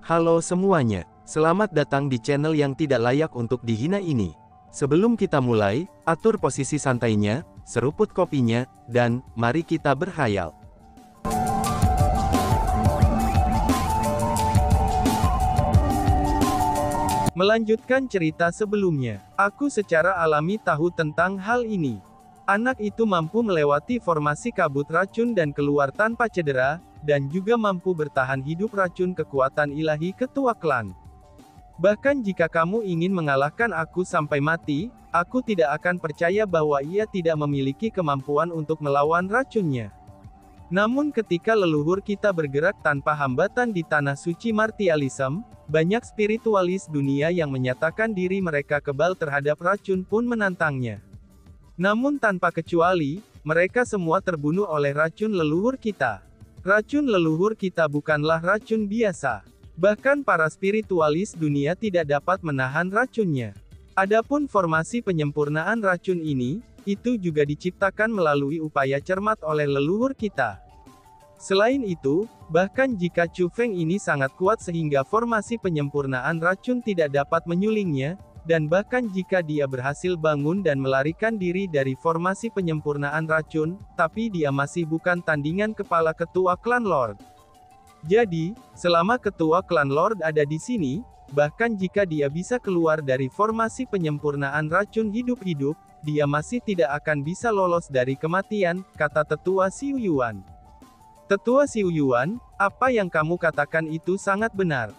Halo semuanya, selamat datang di channel yang tidak layak untuk dihina ini. Sebelum kita mulai, atur posisi santainya, seruput kopinya, dan mari kita berkhayal. Melanjutkan cerita sebelumnya, aku secara alami tahu tentang hal ini. Anak itu mampu melewati formasi kabut racun dan keluar tanpa cedera, dan juga mampu bertahan hidup racun kekuatan ilahi ketua klan. Bahkan jika kamu ingin mengalahkan aku sampai mati, aku tidak akan percaya bahwa ia tidak memiliki kemampuan untuk melawan racunnya. Namun ketika leluhur kita bergerak tanpa hambatan di tanah suci martialism, banyak spiritualis dunia yang menyatakan diri mereka kebal terhadap racun pun menantangnya. Namun tanpa kecuali, mereka semua terbunuh oleh racun leluhur kita. Racun leluhur kita bukanlah racun biasa. Bahkan para spiritualis dunia tidak dapat menahan racunnya. Adapun formasi penyempurnaan racun ini, itu juga diciptakan melalui upaya cermat oleh leluhur kita. Selain itu, bahkan jika Chu Feng ini sangat kuat sehingga formasi penyempurnaan racun tidak dapat menyulingnya, dan bahkan jika dia berhasil bangun dan melarikan diri dari formasi penyempurnaan racun, tapi dia masih bukan tandingan kepala ketua klan Lord. Jadi, selama ketua klan Lord ada di sini, bahkan jika dia bisa keluar dari formasi penyempurnaan racun hidup-hidup, dia masih tidak akan bisa lolos dari kematian, kata Tetua Xiu Yuan. Tetua Xiu Yuan, apa yang kamu katakan itu sangat benar.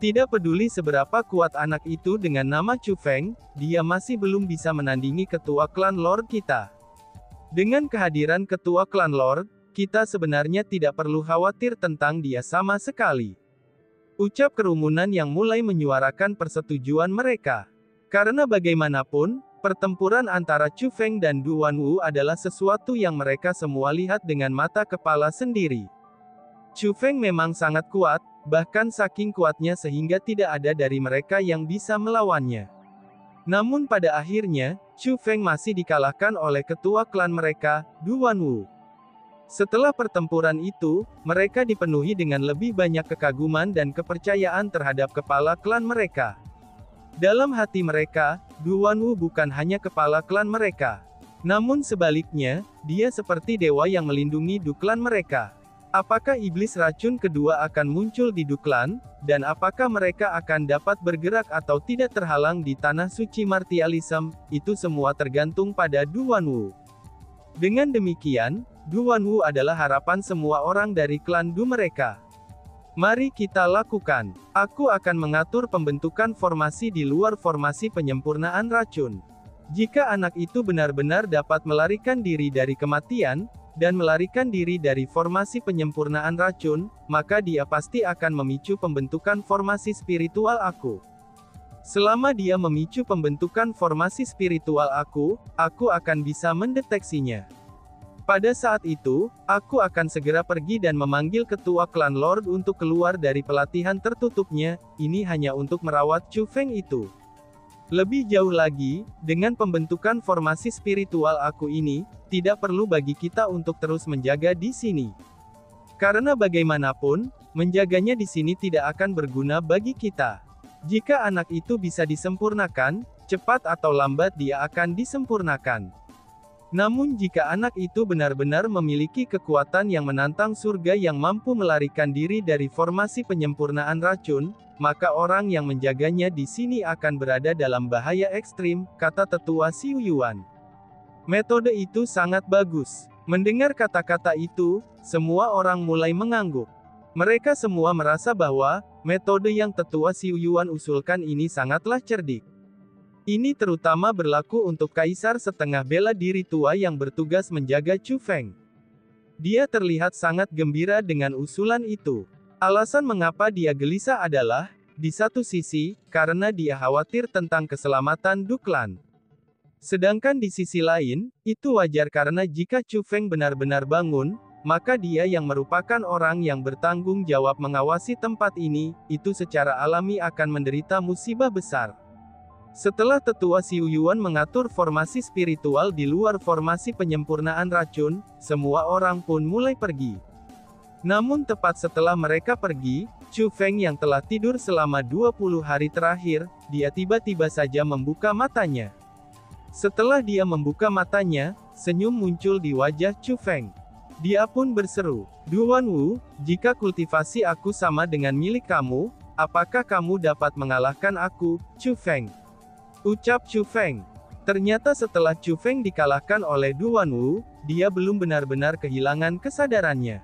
Tidak peduli seberapa kuat anak itu dengan nama Chu Feng, dia masih belum bisa menandingi ketua klan Lord kita. Dengan kehadiran ketua klan Lord, kita sebenarnya tidak perlu khawatir tentang dia sama sekali. Ucap kerumunan yang mulai menyuarakan persetujuan mereka. Karena bagaimanapun, pertempuran antara Chu Feng dan Du Wanwu adalah sesuatu yang mereka semua lihat dengan mata kepala sendiri. Chu Feng memang sangat kuat, bahkan saking kuatnya sehingga tidak ada dari mereka yang bisa melawannya. Namun pada akhirnya, Chu Feng masih dikalahkan oleh ketua klan mereka, Du Wanwu. Setelah pertempuran itu, mereka dipenuhi dengan lebih banyak kekaguman dan kepercayaan terhadap kepala klan mereka. Dalam hati mereka, Du Wanwu bukan hanya kepala klan mereka. Namun sebaliknya, dia seperti dewa yang melindungi Du klan mereka. Apakah iblis racun kedua akan muncul di Du klan, dan apakah mereka akan dapat bergerak atau tidak terhalang di tanah suci martialism, itu semua tergantung pada Du Wanwu. Dengan demikian, Du Wanwu adalah harapan semua orang dari klan Du mereka. Mari kita lakukan. Aku akan mengatur pembentukan formasi di luar formasi penyempurnaan racun. Jika anak itu benar-benar dapat melarikan diri dari kematian, dan melarikan diri dari formasi penyempurnaan racun, maka dia pasti akan memicu pembentukan formasi spiritual aku. Selama dia memicu pembentukan formasi spiritual aku akan bisa mendeteksinya. Pada saat itu, aku akan segera pergi dan memanggil ketua klan Lord untuk keluar dari pelatihan tertutupnya, ini hanya untuk merawat Chu Feng itu. Lebih jauh lagi, dengan pembentukan formasi spiritual aku ini, tidak perlu bagi kita untuk terus menjaga di sini. Karena bagaimanapun, menjaganya di sini tidak akan berguna bagi kita. Jika anak itu bisa disempurnakan, cepat atau lambat dia akan disempurnakan. Namun jika anak itu benar-benar memiliki kekuatan yang menantang surga yang mampu melarikan diri dari formasi penyempurnaan racun, maka orang yang menjaganya di sini akan berada dalam bahaya ekstrim, kata Tetua Xiu Yuan. Metode itu sangat bagus. Mendengar kata-kata itu, semua orang mulai mengangguk. Mereka semua merasa bahwa, metode yang Tetua Xiu Yuan usulkan ini sangatlah cerdik. Ini terutama berlaku untuk kaisar setengah bela diri tua yang bertugas menjaga Chu Feng. Dia terlihat sangat gembira dengan usulan itu. Alasan mengapa dia gelisah adalah, di satu sisi, karena dia khawatir tentang keselamatan Du klan. Sedangkan di sisi lain, itu wajar karena jika Chu Feng benar-benar bangun, maka dia yang merupakan orang yang bertanggung jawab mengawasi tempat ini, itu secara alami akan menderita musibah besar. Setelah Tetua Xiu Yuan mengatur formasi spiritual di luar formasi penyempurnaan racun, semua orang pun mulai pergi. Namun tepat setelah mereka pergi, Chu Feng yang telah tidur selama 20 hari terakhir, dia tiba-tiba saja membuka matanya. Setelah dia membuka matanya, senyum muncul di wajah Chu Feng. Dia pun berseru, "Duan Wu, jika kultivasi aku sama dengan milik kamu, apakah kamu dapat mengalahkan aku, Chu Feng?" Ucap Chu Feng. Ternyata setelah Chu Feng dikalahkan oleh Duan Wu, dia belum benar-benar kehilangan kesadarannya.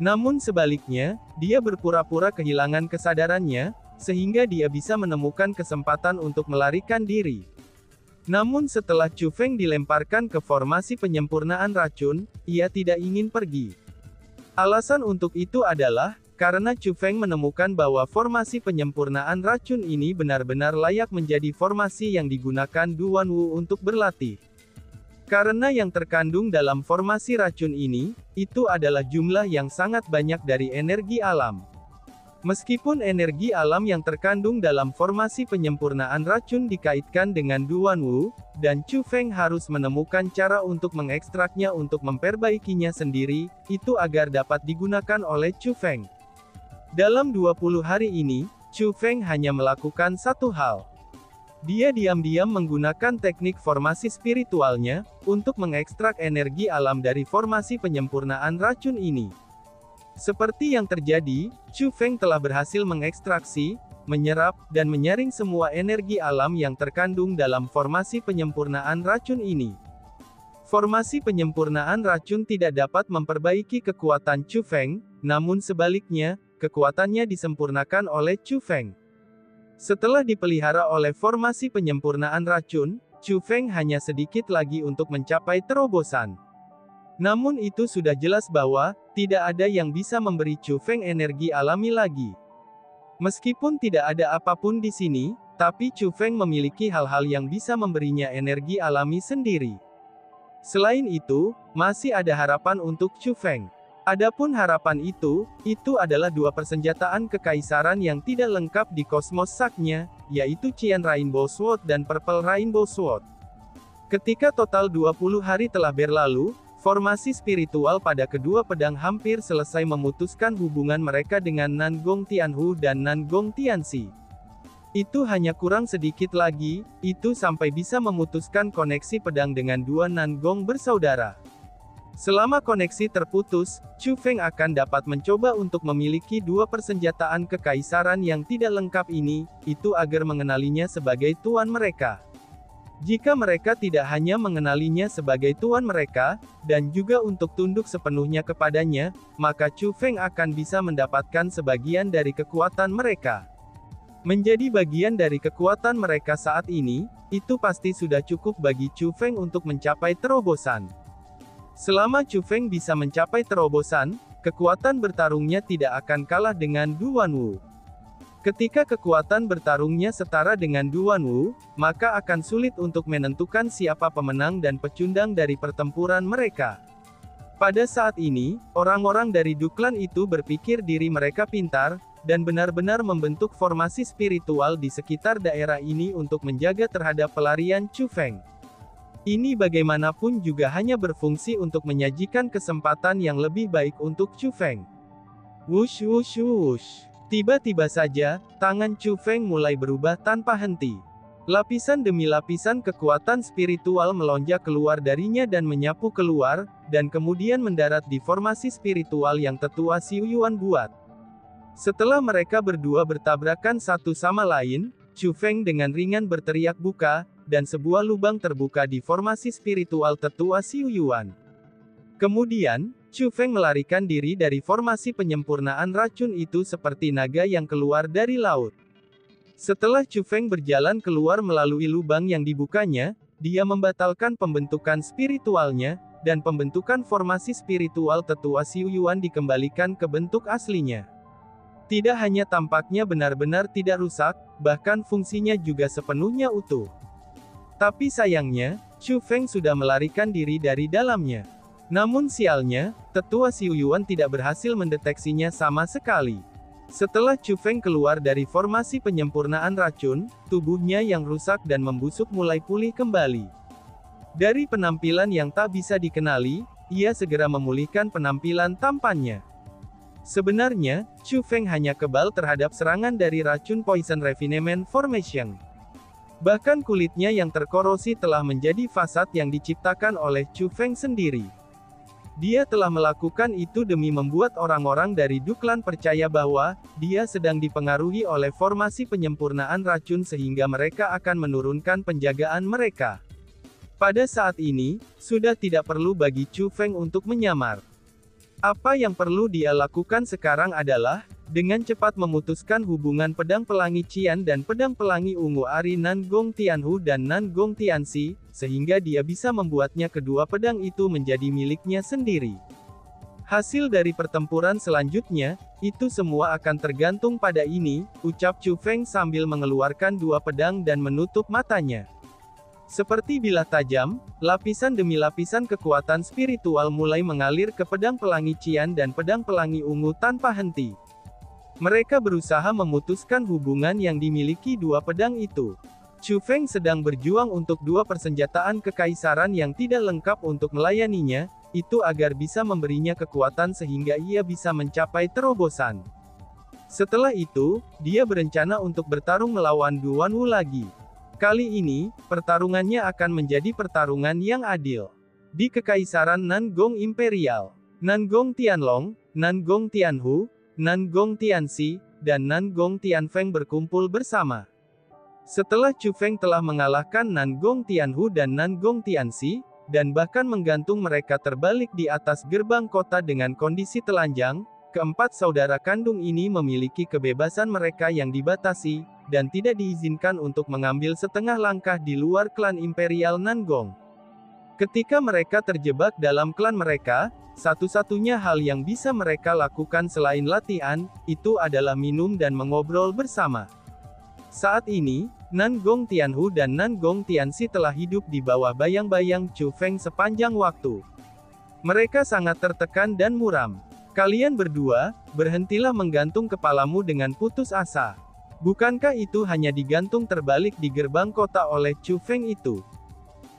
Namun sebaliknya, dia berpura-pura kehilangan kesadarannya, sehingga dia bisa menemukan kesempatan untuk melarikan diri. Namun setelah Chu Feng dilemparkan ke formasi penyempurnaan racun, ia tidak ingin pergi. Alasan untuk itu adalah, karena Chu Feng menemukan bahwa formasi penyempurnaan racun ini benar-benar layak menjadi formasi yang digunakan Duan Wu untuk berlatih. Karena yang terkandung dalam formasi racun ini, itu adalah jumlah yang sangat banyak dari energi alam. Meskipun energi alam yang terkandung dalam formasi penyempurnaan racun dikaitkan dengan Duan Wu, dan Chu Feng harus menemukan cara untuk mengekstraknya untuk memperbaikinya sendiri, itu agar dapat digunakan oleh Chu Feng. Dalam 20 hari ini, Chu Feng hanya melakukan satu hal. Dia diam-diam menggunakan teknik formasi spiritualnya, untuk mengekstrak energi alam dari formasi penyempurnaan racun ini. Seperti yang terjadi, Chu Feng telah berhasil mengekstraksi, menyerap, dan menyaring semua energi alam yang terkandung dalam formasi penyempurnaan racun ini. Formasi penyempurnaan racun tidak dapat memperbaiki kekuatan Chu Feng, namun sebaliknya, kekuatannya disempurnakan oleh Chu Feng. Setelah dipelihara oleh formasi penyempurnaan racun, Chu Feng hanya sedikit lagi untuk mencapai terobosan. Namun itu sudah jelas bahwa, tidak ada yang bisa memberi Chu Feng energi alami lagi. Meskipun tidak ada apapun di sini, tapi Chu Feng memiliki hal-hal yang bisa memberinya energi alami sendiri. Selain itu, masih ada harapan untuk Chu Feng. Adapun harapan itu adalah dua persenjataan kekaisaran yang tidak lengkap di Cosmos Sack-nya, yaitu Qian Rainbow Sword dan Purple Rainbow Sword. Ketika total 20 hari telah berlalu, formasi spiritual pada kedua pedang hampir selesai memutuskan hubungan mereka dengan Nan Gong Tianhu dan Nan Gong Tianxi. Itu hanya kurang sedikit lagi, itu sampai bisa memutuskan koneksi pedang dengan dua Nan Gong bersaudara. Selama koneksi terputus, Chu Feng akan dapat mencoba untuk memiliki dua persenjataan kekaisaran yang tidak lengkap ini, itu agar mengenalinya sebagai tuan mereka. Jika mereka tidak hanya mengenalinya sebagai tuan mereka, dan juga untuk tunduk sepenuhnya kepadanya, maka Chu Feng akan bisa mendapatkan sebagian dari kekuatan mereka. Menjadi bagian dari kekuatan mereka saat ini, itu pasti sudah cukup bagi Chu Feng untuk mencapai terobosan. Selama Chu Feng bisa mencapai terobosan, kekuatan bertarungnya tidak akan kalah dengan Duan Wu. Ketika kekuatan bertarungnya setara dengan Duan Wu, maka akan sulit untuk menentukan siapa pemenang dan pecundang dari pertempuran mereka. Pada saat ini, orang-orang dari Duklan itu berpikir diri mereka pintar, dan benar-benar membentuk formasi spiritual di sekitar daerah ini untuk menjaga terhadap pelarian Chu Feng. Ini bagaimanapun juga hanya berfungsi untuk menyajikan kesempatan yang lebih baik untuk Chu Feng. Wush wush wush. Tiba-tiba saja, tangan Chu Feng mulai berubah tanpa henti. Lapisan demi lapisan kekuatan spiritual melonjak keluar darinya dan menyapu keluar, dan kemudian mendarat di formasi spiritual yang tetua Xiu Yuan buat. Setelah mereka berdua bertabrakan satu sama lain, Chu Feng dengan ringan berteriak buka, dan sebuah lubang terbuka di formasi spiritual tetua Xiu Yuan. Kemudian, Chu Feng melarikan diri dari formasi penyempurnaan racun itu seperti naga yang keluar dari laut. Setelah Chu Feng berjalan keluar melalui lubang yang dibukanya, dia membatalkan pembentukan spiritualnya, dan pembentukan formasi spiritual tetua Xiu Yuan dikembalikan ke bentuk aslinya. Tidak hanya tampaknya benar-benar tidak rusak, bahkan fungsinya juga sepenuhnya utuh. Tapi sayangnya, Chu Feng sudah melarikan diri dari dalamnya. Namun sialnya, tetua Xiu Yuan tidak berhasil mendeteksinya sama sekali. Setelah Chu Feng keluar dari formasi penyempurnaan racun, tubuhnya yang rusak dan membusuk mulai pulih kembali. Dari penampilan yang tak bisa dikenali, ia segera memulihkan penampilan tampannya. Sebenarnya, Chu Feng hanya kebal terhadap serangan dari racun Poison Refinement Formation. Bahkan kulitnya yang terkorosi telah menjadi fasad yang diciptakan oleh Chu Feng sendiri. Dia telah melakukan itu demi membuat orang-orang dari Duklan percaya bahwa dia sedang dipengaruhi oleh formasi penyempurnaan racun sehingga mereka akan menurunkan penjagaan mereka. Pada saat ini, sudah tidak perlu bagi Chu Feng untuk menyamar. Apa yang perlu dia lakukan sekarang adalah, dengan cepat memutuskan hubungan pedang pelangi Qian dan pedang pelangi ungu Ari Nan Gong Tianhu dan Nan Gong Tianxi, sehingga dia bisa membuatnya kedua pedang itu menjadi miliknya sendiri. Hasil dari pertempuran selanjutnya, itu semua akan tergantung pada ini, ucap Chu Feng sambil mengeluarkan dua pedang dan menutup matanya. Seperti bilah tajam, lapisan demi lapisan kekuatan spiritual mulai mengalir ke pedang pelangi Qian dan pedang pelangi ungu tanpa henti. Mereka berusaha memutuskan hubungan yang dimiliki dua pedang itu. Chu Feng sedang berjuang untuk dua persenjataan kekaisaran yang tidak lengkap untuk melayaninya, itu agar bisa memberinya kekuatan sehingga ia bisa mencapai terobosan. Setelah itu, dia berencana untuk bertarung melawan Duan Wu lagi. Kali ini, pertarungannya akan menjadi pertarungan yang adil. Di Kekaisaran Nan Gong Imperial, Nan Gong Tianlong, Nan Gong Tianhu, Nan Gong Tianxi, dan Nan Gong Tianfeng berkumpul bersama. Setelah Chu Feng telah mengalahkan Nan Gong Tianhu dan Nan Gong Tianxi, dan bahkan menggantung mereka terbalik di atas gerbang kota dengan kondisi telanjang, keempat saudara kandung ini memiliki kebebasan mereka yang dibatasi, dan tidak diizinkan untuk mengambil setengah langkah di luar klan Imperial Nangong. Ketika mereka terjebak dalam klan mereka, satu-satunya hal yang bisa mereka lakukan selain latihan, itu adalah minum dan mengobrol bersama. Saat ini, Nan Gong Tianhu dan Nan Gong Tianxi telah hidup di bawah bayang-bayang Chu Feng sepanjang waktu. Mereka sangat tertekan dan muram. Kalian berdua, berhentilah menggantung kepalamu dengan putus asa. Bukankah itu hanya digantung terbalik di gerbang kota oleh Chu Feng itu?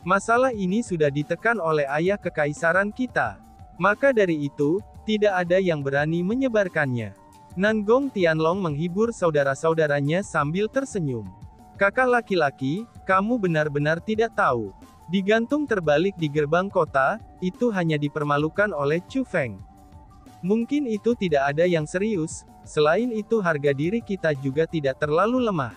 Masalah ini sudah ditekan oleh ayah kekaisaran kita. Maka dari itu, tidak ada yang berani menyebarkannya. Nan Gong Tianlong menghibur saudara-saudaranya sambil tersenyum. Kakak laki-laki, kamu benar-benar tidak tahu. Digantung terbalik di gerbang kota, itu hanya dipermalukan oleh Chu Feng. Mungkin itu tidak ada yang serius, selain itu harga diri kita juga tidak terlalu lemah.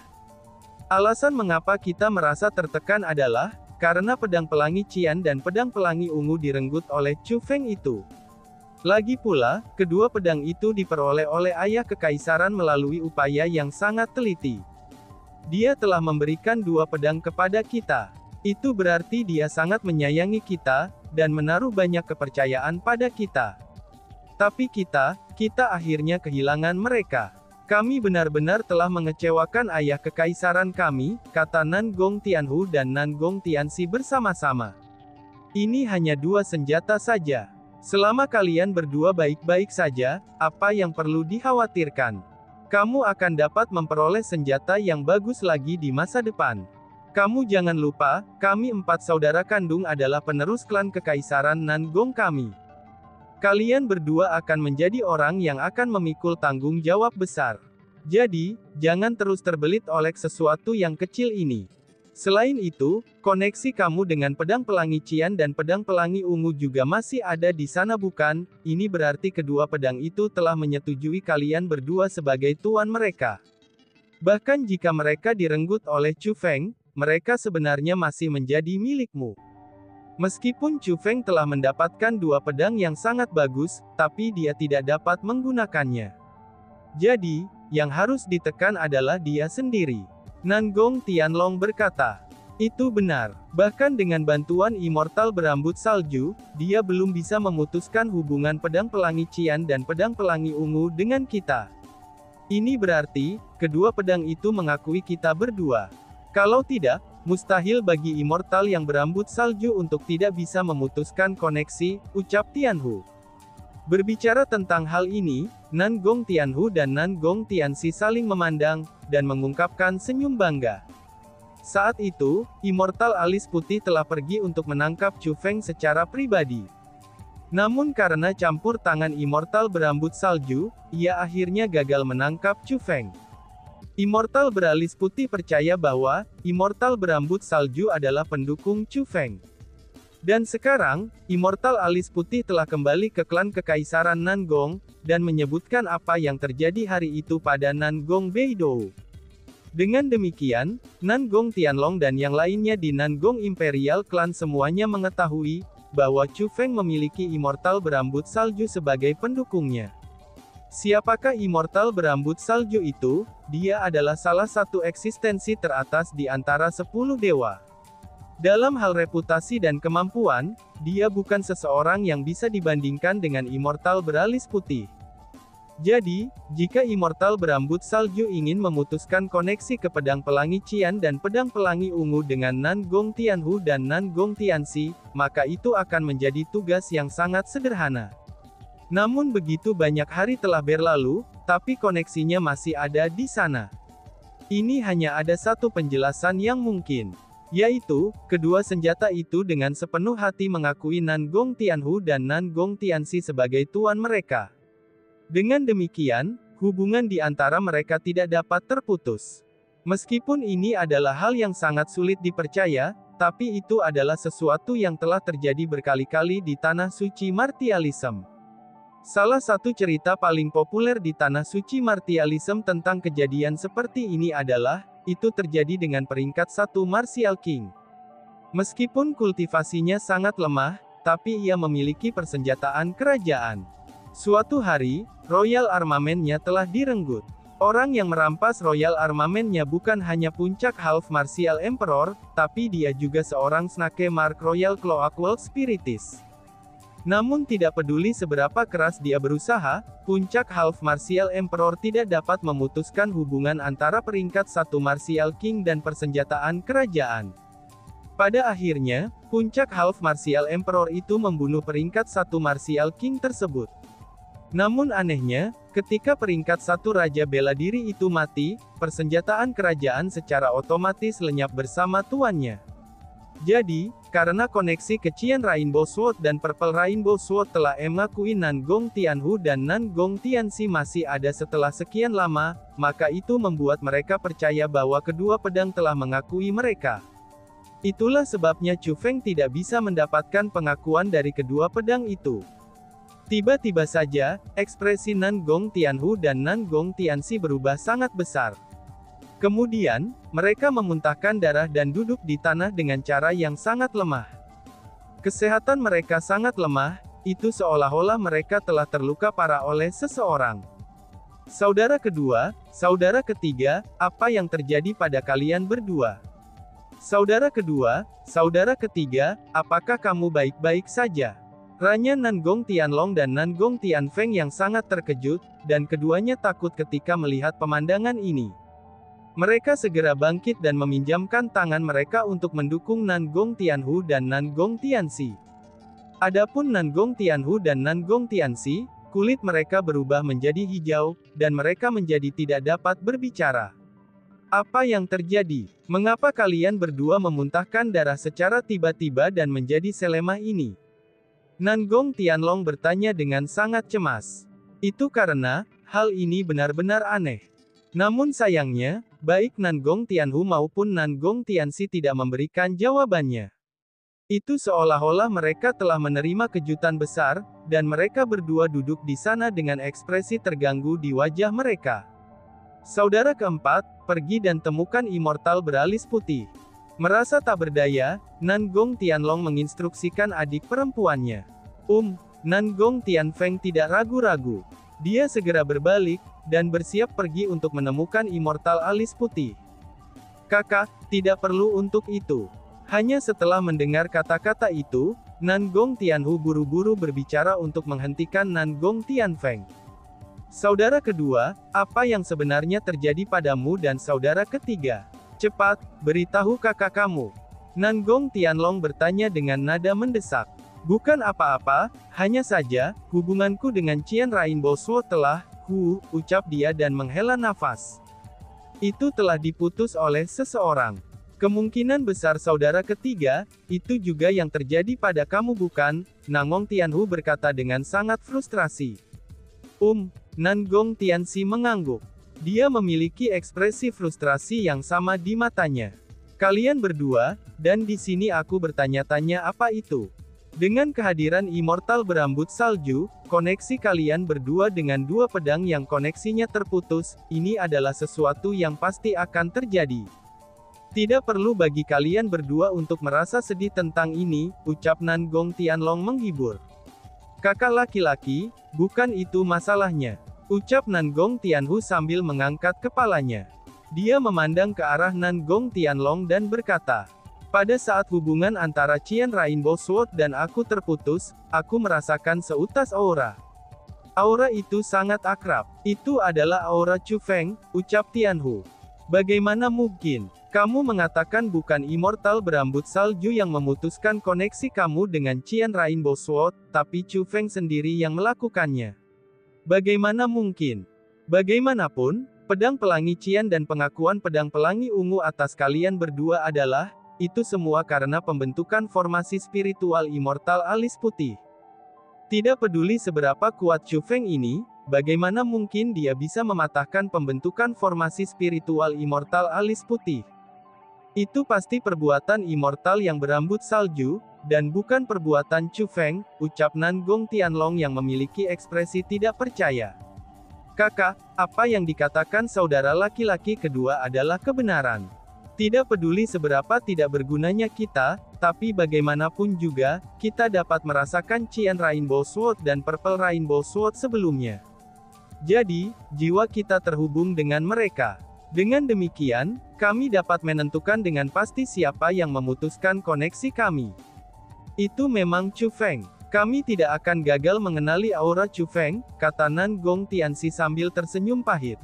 Alasan mengapa kita merasa tertekan adalah, karena pedang pelangi Qian dan pedang pelangi ungu direnggut oleh Chu Feng itu. Lagi pula, kedua pedang itu diperoleh oleh ayah kekaisaran melalui upaya yang sangat teliti. Dia telah memberikan dua pedang kepada kita. Itu berarti dia sangat menyayangi kita, dan menaruh banyak kepercayaan pada kita. Tapi kita akhirnya kehilangan mereka. Kami benar-benar telah mengecewakan ayah kekaisaran kami, kata Nan Gong Tianhu dan Nan Gong Tianxi bersama-sama. Ini hanya dua senjata saja. Selama kalian berdua baik-baik saja, apa yang perlu dikhawatirkan? Kamu akan dapat memperoleh senjata yang bagus lagi di masa depan. Kamu jangan lupa, kami empat saudara kandung adalah penerus klan kekaisaran Nan Gong kami. Kalian berdua akan menjadi orang yang akan memikul tanggung jawab besar. Jadi, jangan terus terbelit oleh sesuatu yang kecil ini. Selain itu, koneksi kamu dengan pedang pelangi Qian dan pedang pelangi ungu juga masih ada di sana bukan? Ini berarti kedua pedang itu telah menyetujui kalian berdua sebagai tuan mereka. Bahkan jika mereka direnggut oleh Chu Feng, mereka sebenarnya masih menjadi milikmu. Meskipun Chu Feng telah mendapatkan dua pedang yang sangat bagus, tapi dia tidak dapat menggunakannya. Jadi, yang harus ditekan adalah dia sendiri. Nan Gong Tianlong berkata. Itu benar. Bahkan dengan bantuan immortal berambut salju, dia belum bisa memutuskan hubungan pedang pelangi Qian dan pedang pelangi ungu dengan kita. Ini berarti, kedua pedang itu mengakui kita berdua. Kalau tidak, mustahil bagi immortal yang berambut salju untuk tidak bisa memutuskan koneksi, ucap Tianhu. Berbicara tentang hal ini, Nan Gong Tianhu dan Nan Gong Tianxi saling memandang, dan mengungkapkan senyum bangga. Saat itu, immortal alis putih telah pergi untuk menangkap Chu Feng secara pribadi. Namun karena campur tangan Immortal berambut salju, ia akhirnya gagal menangkap Chu Feng. Immortal beralis putih percaya bahwa Immortal berambut salju adalah pendukung Chu Feng. Dan sekarang, Immortal alis putih telah kembali ke klan Kekaisaran Nangong, dan menyebutkan apa yang terjadi hari itu pada Nangong Beidou. Dengan demikian, Nangong Tianlong dan yang lainnya di Nangong Imperial Clan semuanya mengetahui bahwa Chu Feng memiliki Immortal berambut salju sebagai pendukungnya. Siapakah Immortal berambut salju itu? Dia adalah salah satu eksistensi teratas di antara 10 dewa. Dalam hal reputasi dan kemampuan, dia bukan seseorang yang bisa dibandingkan dengan Immortal beralis putih. Jadi, jika Immortal berambut salju ingin memutuskan koneksi ke pedang pelangi Qian dan pedang pelangi ungu dengan Nangong Tianhu dan Nangong Tianxi, maka itu akan menjadi tugas yang sangat sederhana. Namun begitu banyak hari telah berlalu, tapi koneksinya masih ada di sana. Ini hanya ada satu penjelasan yang mungkin. Yaitu, kedua senjata itu dengan sepenuh hati mengakui Nangong Tianhu dan Nangong Tianxi sebagai tuan mereka. Dengan demikian, hubungan di antara mereka tidak dapat terputus. Meskipun ini adalah hal yang sangat sulit dipercaya, tapi itu adalah sesuatu yang telah terjadi berkali-kali di Tanah Suci Martialism. Salah satu cerita paling populer di Tanah Suci Martialism tentang kejadian seperti ini adalah, itu terjadi dengan peringkat 1 Martial King. Meskipun kultivasinya sangat lemah, tapi ia memiliki persenjataan kerajaan. Suatu hari, Royal Armament-nya telah direnggut. Orang yang merampas Royal Armament-nya bukan hanya puncak Half Martial Emperor, tapi dia juga seorang Snake Mark Royal Clockwork Spiritus. Namun tidak peduli seberapa keras dia berusaha, puncak Half Martial Emperor tidak dapat memutuskan hubungan antara peringkat 1 Martial King dan persenjataan kerajaan. Pada akhirnya, puncak Half Martial Emperor itu membunuh peringkat 1 Martial King tersebut. Namun anehnya, ketika peringkat 1 Raja Bela Diri itu mati, persenjataan kerajaan secara otomatis lenyap bersama tuannya. Jadi, karena koneksi ke Qian Rainbow Sword dan Purple Rainbow Sword telah mengakui Nangong Tianhu dan Nangong Tianxi masih ada setelah sekian lama, maka itu membuat mereka percaya bahwa kedua pedang telah mengakui mereka. Itulah sebabnya Chu Feng tidak bisa mendapatkan pengakuan dari kedua pedang itu. Tiba-tiba saja, ekspresi Nangong Tianhu dan Nangong Tianxi berubah sangat besar. Kemudian, mereka memuntahkan darah dan duduk di tanah dengan cara yang sangat lemah. Kesehatan mereka sangat lemah, itu seolah-olah mereka telah terluka parah oleh seseorang. Saudara kedua, saudara ketiga, apa yang terjadi pada kalian berdua? Saudara kedua, saudara ketiga, apakah kamu baik-baik saja? Ranya Nangong Tianlong dan Nangong Tianfeng yang sangat terkejut, dan keduanya takut ketika melihat pemandangan ini. Mereka segera bangkit dan meminjamkan tangan mereka untuk mendukung Nangong Tianhu dan Nangong Tianxi. Adapun Nangong Tianhu dan Nangong Tianxi, kulit mereka berubah menjadi hijau, dan mereka menjadi tidak dapat berbicara. Apa yang terjadi? Mengapa kalian berdua memuntahkan darah secara tiba-tiba dan menjadi selemah ini? Nangong Tianlong bertanya dengan sangat cemas. Itu karena, hal ini benar-benar aneh. Namun sayangnya, baik Nangong Tianhu maupun Nangong Tianxi tidak memberikan jawabannya. Itu seolah-olah mereka telah menerima kejutan besar, dan mereka berdua duduk di sana dengan ekspresi terganggu di wajah mereka. Saudara keempat, pergi dan temukan Immortal beralis putih. Merasa tak berdaya, Nangong Tianlong menginstruksikan adik perempuannya. Nangong Tianfeng tidak ragu-ragu. Dia segera berbalik, dan bersiap pergi untuk menemukan Immortal alis putih. Kakak, tidak perlu untuk itu. Hanya setelah mendengar kata-kata itu, Nangong Tianhu buru-buru berbicara untuk menghentikan Nangong Tianfeng. Saudara kedua, apa yang sebenarnya terjadi padamu dan saudara ketiga? Cepat, beritahu kakak kamu. Nangong Tianlong bertanya dengan nada mendesak. Bukan apa-apa, hanya saja, hubunganku dengan Qian Rainbow Sword telah, ucap dia dan menghela nafas. Itu telah diputus oleh seseorang. Kemungkinan besar saudara ketiga, itu juga yang terjadi pada kamu bukan? Nangong Tianhu berkata dengan sangat frustrasi. Nangong Tianxi mengangguk. Dia memiliki ekspresi frustrasi yang sama di matanya. Kalian berdua, dan di sini aku bertanya-tanya apa itu? Dengan kehadiran immortal berambut salju, koneksi kalian berdua dengan dua pedang yang koneksinya terputus, ini adalah sesuatu yang pasti akan terjadi. Tidak perlu bagi kalian berdua untuk merasa sedih tentang ini, ucap Nangong Tianlong menghibur. Kakak laki-laki, bukan itu masalahnya, ucap Nangong Tianhu sambil mengangkat kepalanya. Dia memandang ke arah Nangong Tianlong dan berkata, pada saat hubungan antara Qian Rainbow Sword dan aku terputus, aku merasakan seutas aura. Aura itu sangat akrab. Itu adalah aura Chu Feng, ucap Tianhu. Bagaimana mungkin? Kamu mengatakan bukan immortal berambut salju yang memutuskan koneksi kamu dengan Qian Rainbow Sword, tapi Chu Feng sendiri yang melakukannya. Bagaimana mungkin? Bagaimanapun, pedang pelangi Qian dan pengakuan pedang pelangi ungu atas kalian berdua adalah, itu semua karena pembentukan formasi spiritual immortal alis putih. Tidak peduli seberapa kuat Chu Feng ini, bagaimana mungkin dia bisa mematahkan pembentukan formasi spiritual immortal alis putih? Itu pasti perbuatan immortal yang berambut salju, dan bukan perbuatan Chu Feng, ucap Nangong Tianlong yang memiliki ekspresi tidak percaya. Kakak, apa yang dikatakan saudara laki-laki kedua adalah kebenaran. Tidak peduli seberapa tidak bergunanya kita, tapi bagaimanapun juga, kita dapat merasakan Qian Rainbow Sword dan Purple Rainbow Sword sebelumnya. Jadi, jiwa kita terhubung dengan mereka. Dengan demikian, kami dapat menentukan dengan pasti siapa yang memutuskan koneksi kami. Itu memang Chu Feng. Kami tidak akan gagal mengenali aura Chu Feng, kata Nangong Tianxi sambil tersenyum pahit.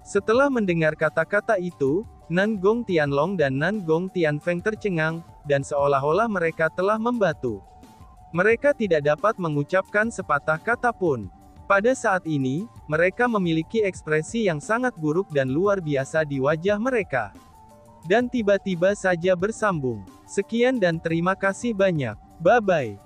Setelah mendengar kata-kata itu, Nangong Tianlong dan Nangong Tianfeng tercengang, dan seolah-olah mereka telah membatu. Mereka tidak dapat mengucapkan sepatah kata pun. Pada saat ini, mereka memiliki ekspresi yang sangat buruk dan luar biasa di wajah mereka. Dan tiba-tiba saja bersambung. Sekian dan terima kasih banyak. Bye-bye.